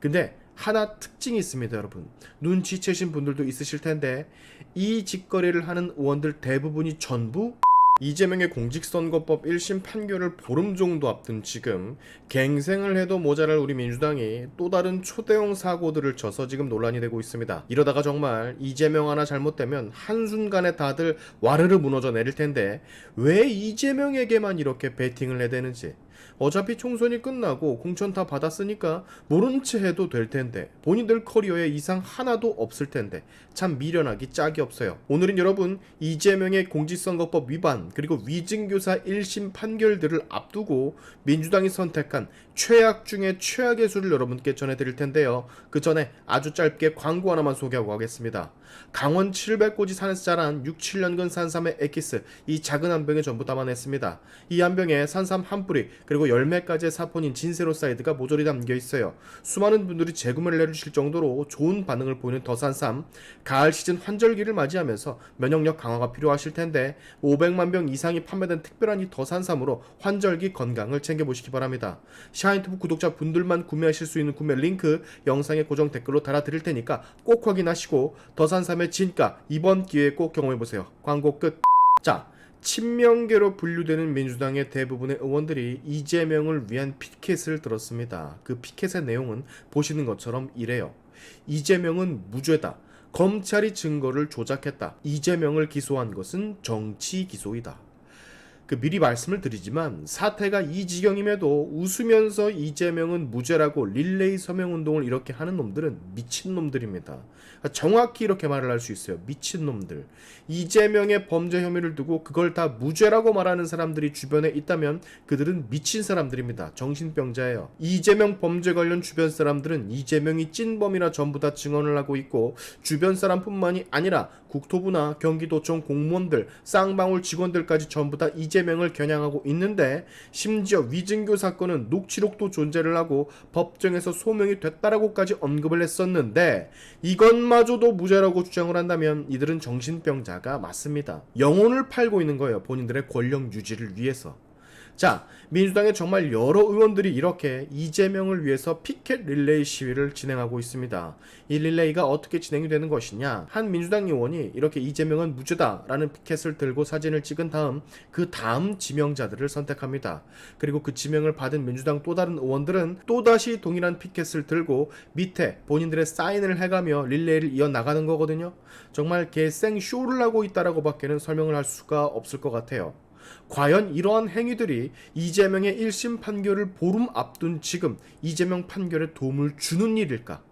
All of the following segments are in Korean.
근데 하나 특징이 있습니다, 여러분. 눈치채신 분들도 있으실 텐데 이 짓거리를 하는 의원들 대부분이 전부 이재명의 공직선거법 1심 판결을 보름 정도 앞둔 지금 갱생을 해도 모자랄 우리 민주당이 또 다른 초대형 사고들을 쳐서 지금 논란이 되고 있습니다. 이러다가 정말 이재명 하나 잘못되면 한순간에 다들 와르르 무너져 내릴 텐데 왜 이재명에게만 이렇게 베팅을 해대는지. 어차피 총선이 끝나고 공천 다 받았으니까 모른 채 해도 될 텐데 본인들 커리어에 이상 하나도 없을 텐데 참 미련하기 짝이 없어요. 오늘은 여러분 이재명의 공직선거법 위반 그리고 위증교사 1심 판결들을 앞두고 민주당이 선택한 최악 중에 최악의 수를 여러분께 전해드릴 텐데요. 그 전에 아주 짧게 광고 하나만 소개하고 가겠습니다. 강원 700고지 산에서 자란 6, 7년근 산삼의 에키스, 이 작은 한 병에 전부 담아냈습니다. 이 한 병에 산삼 한 뿌리 그리고 10매까지의 사포닌 진세로사이드가 모조리 담겨 있어요. 수많은 분들이 재구매를 해주실 정도로 좋은 반응을 보이는 더 산삼, 가을 시즌 환절기를 맞이하면서 면역력 강화가 필요하실 텐데 500만 병 이상이 판매된 특별한 이 더 산삼으로 환절기 건강을 챙겨보시기 바랍니다. 샤인투브 구독자 분들만 구매하실 수 있는 구매 링크 영상의 고정 댓글로 달아드릴 테니까 꼭 확인하시고 더 산삼의 진가 이번 기회에 꼭 경험해보세요. 광고 끝. 자, 친명계로 분류되는 민주당의 대부분의 의원들이 이재명을 위한 피켓을 들었습니다. 그 피켓의 내용은 보시는 것처럼 이래요. 이재명은 무죄다. 검찰이 증거를 조작했다. 이재명을 기소한 것은 정치 기소이다. 미리 말씀을 드리지만 사태가 이 지경임에도 웃으면서 이재명은 무죄라고 릴레이 서명운동을 이렇게 하는 놈들은 미친놈들입니다. 정확히 이렇게 말을 할 수 있어요. 미친놈들. 이재명의 범죄 혐의를 두고 그걸 다 무죄라고 말하는 사람들이 주변에 있다면 그들은 미친 사람들입니다. 정신병자예요. 이재명 범죄 관련 주변 사람들은 이재명이 찐범이라 전부 다 증언을 하고 있고 주변 사람뿐만이 아니라 국토부나 경기도청 공무원들, 쌍방울 직원들까지 전부 다 이재명을 겨냥하고 있는데 심지어 위증교 사건은 녹취록도 존재를 하고 법정에서 소명이 됐다라고까지 언급을 했었는데 이것마저도 무죄라고 주장을 한다면 이들은 정신병자가 맞습니다. 영혼을 팔고 있는 거예요. 본인들의 권력 유지를 위해서. 자, 민주당의 정말 여러 의원들이 이렇게 이재명을 위해서 피켓 릴레이 시위를 진행하고 있습니다. 이 릴레이가 어떻게 진행이 되는 것이냐? 한 민주당 의원이 이렇게 이재명은 무죄다라는 피켓을 들고 사진을 찍은 다음 그 다음 지명자들을 선택합니다. 그리고 그 지명을 받은 민주당 또 다른 의원들은 또다시 동일한 피켓을 들고 밑에 본인들의 사인을 해가며 릴레이를 이어나가는 거거든요. 정말 개생 쇼를 하고 있다라고 밖에는 설명을 할 수가 없을 것 같아요. 과연 이러한 행위들이 이재명의 1심 판결을 보름 앞둔 지금 이재명 판결에 도움을 주는 일일까?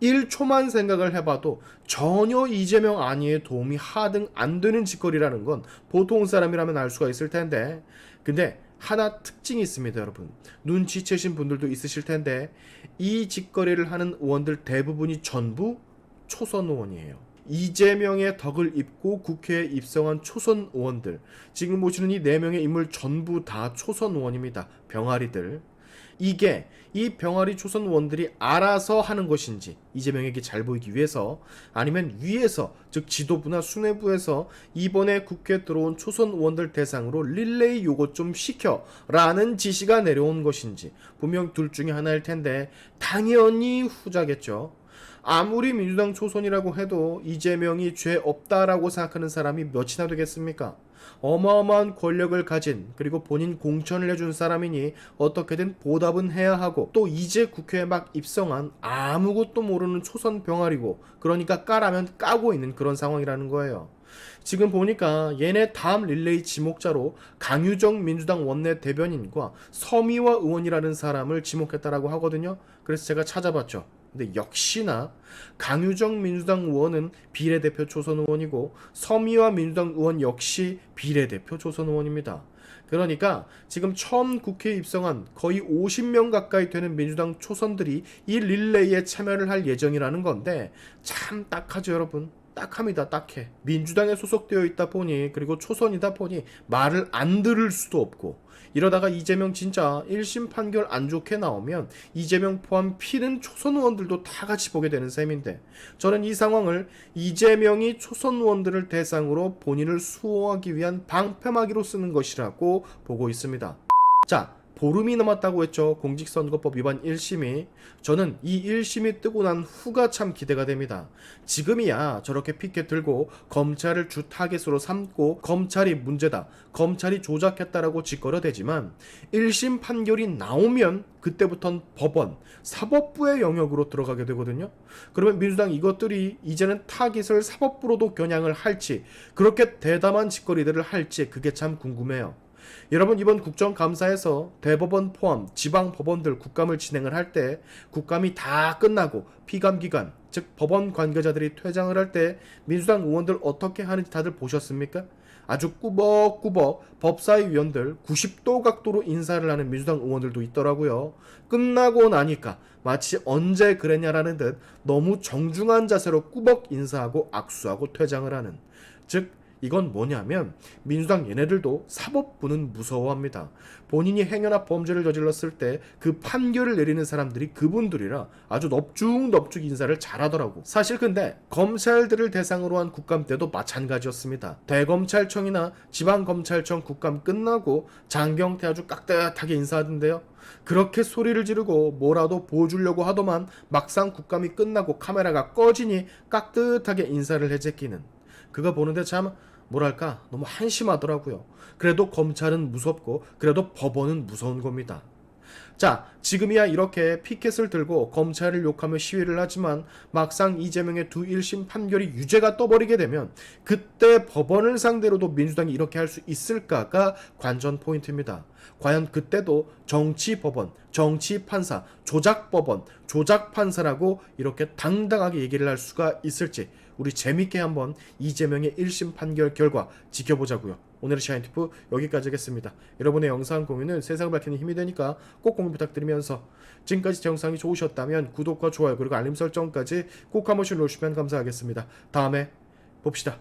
1초만 생각을 해봐도 전혀 이재명 안위에 도움이 하등 안 되는 짓거리라는 건 보통 사람이라면 알 수가 있을 텐데 근데 하나 특징이 있습니다, 여러분. 눈치채신 분들도 있으실 텐데 이 짓거리를 하는 의원들 대부분이 전부 초선 의원이에요. 이재명의 덕을 입고 국회에 입성한 초선 의원들, 지금 보시는 이 4명의 인물 전부 다 초선 의원입니다. 병아리들. 이게 이 병아리 초선 의원들이 알아서 하는 것인지 이재명에게 잘 보이기 위해서 아니면 위에서 즉 지도부나 수뇌부에서 이번에 국회에 들어온 초선 의원들 대상으로 릴레이 요거 좀 시켜 라는 지시가 내려온 것인지 분명 둘 중에 하나일 텐데 당연히 후자겠죠. 아무리 민주당 초선이라고 해도 이재명이 죄 없다라고 생각하는 사람이 몇이나 되겠습니까? 어마어마한 권력을 가진 그리고 본인 공천을 해준 사람이니 어떻게든 보답은 해야 하고 또 이제 국회에 막 입성한 아무것도 모르는 초선 병아리고 그러니까 까라면 까고 있는 그런 상황이라는 거예요. 지금 보니까 얘네 다음 릴레이 지목자로 강유정 민주당 원내 대변인과 서미화 의원이라는 사람을 지목했다라고 하거든요. 그래서 제가 찾아봤죠. 근데 역시나 강유정 민주당 의원은 비례대표 초선 의원이고 서미화 민주당 의원 역시 비례대표 초선 의원입니다. 그러니까 지금 처음 국회에 입성한 거의 50명 가까이 되는 민주당 초선들이 이 릴레이에 참여를 할 예정이라는 건데 참 딱하죠, 여러분. 딱합니다. 딱해. 민주당에 소속되어 있다 보니 그리고 초선이다 보니 말을 안 들을 수도 없고 이러다가 이재명 진짜 1심 판결 안 좋게 나오면 이재명 포함 피는 초선 의원들도 다 같이 보게 되는 셈인데 저는 이 상황을 이재명이 초선 의원들을 대상으로 본인을 수호하기 위한 방패막이로 쓰는 것이라고 보고 있습니다. 자, 보름이 남았다고 했죠. 공직선거법 위반 1심이. 저는 이 1심이 뜨고 난 후가 참 기대가 됩니다. 지금이야 저렇게 피켓 들고 검찰을 주 타겟으로 삼고 검찰이 문제다, 검찰이 조작했다라고 짓거려대지만 1심 판결이 나오면 그때부터는 법원, 사법부의 영역으로 들어가게 되거든요. 그러면 민주당 이것들이 이제는 타깃을 사법부로도 겨냥을 할지, 그렇게 대담한 짓거리들을 할지 그게 참 궁금해요. 여러분, 이번 국정감사에서 대법원 포함 지방법원들 국감을 진행을 할 때 국감이 다 끝나고 피감기관, 즉 법원 관계자들이 퇴장을 할 때 민주당 의원들 어떻게 하는지 다들 보셨습니까? 아주 꾸벅꾸벅 법사위 위원들 90도 각도로 인사를 하는 민주당 의원들도 있더라고요. 끝나고 나니까 마치 언제 그랬냐라는 듯 너무 정중한 자세로 꾸벅 인사하고 악수하고 퇴장을 하는, 즉 이건 뭐냐면 민주당 얘네들도 사법부는 무서워합니다. 본인이 행여나 범죄를 저질렀을 때 그 판결을 내리는 사람들이 그분들이라 아주 넙죽넙죽 인사를 잘하더라고. 사실 근데 검찰들을 대상으로 한 국감 때도 마찬가지였습니다. 대검찰청이나 지방검찰청 국감 끝나고 장경태 아주 깍듯하게 인사하던데요. 그렇게 소리를 지르고 뭐라도 보여주려고 하더만 막상 국감이 끝나고 카메라가 꺼지니 깍듯하게 인사를 해제끼는, 그거 보는데 참 뭐랄까 너무 한심하더라고요. 그래도 검찰은 무섭고 그래도 법원은 무서운 겁니다. 자, 지금이야 이렇게 피켓을 들고 검찰을 욕하며 시위를 하지만 막상 이재명의 두 1심 판결이 유죄가 떠버리게 되면 그때 법원을 상대로도 민주당이 이렇게 할 수 있을까가 관전 포인트입니다. 과연 그때도 정치법원, 정치판사, 조작법원, 조작판사라고 이렇게 당당하게 얘기를 할 수가 있을지 우리 재밌게 한번 이재명의 1심 판결 결과 지켜보자고요. 오늘의 샤인티프 여기까지 하겠습니다. 여러분의 영상 공유는 세상을 밝히는 힘이 되니까 꼭 공유 부탁드리면서 지금까지 제 영상이 좋으셨다면 구독과 좋아요 그리고 알림 설정까지 꼭 한 번씩 눌러주시면 감사하겠습니다. 다음에 봅시다.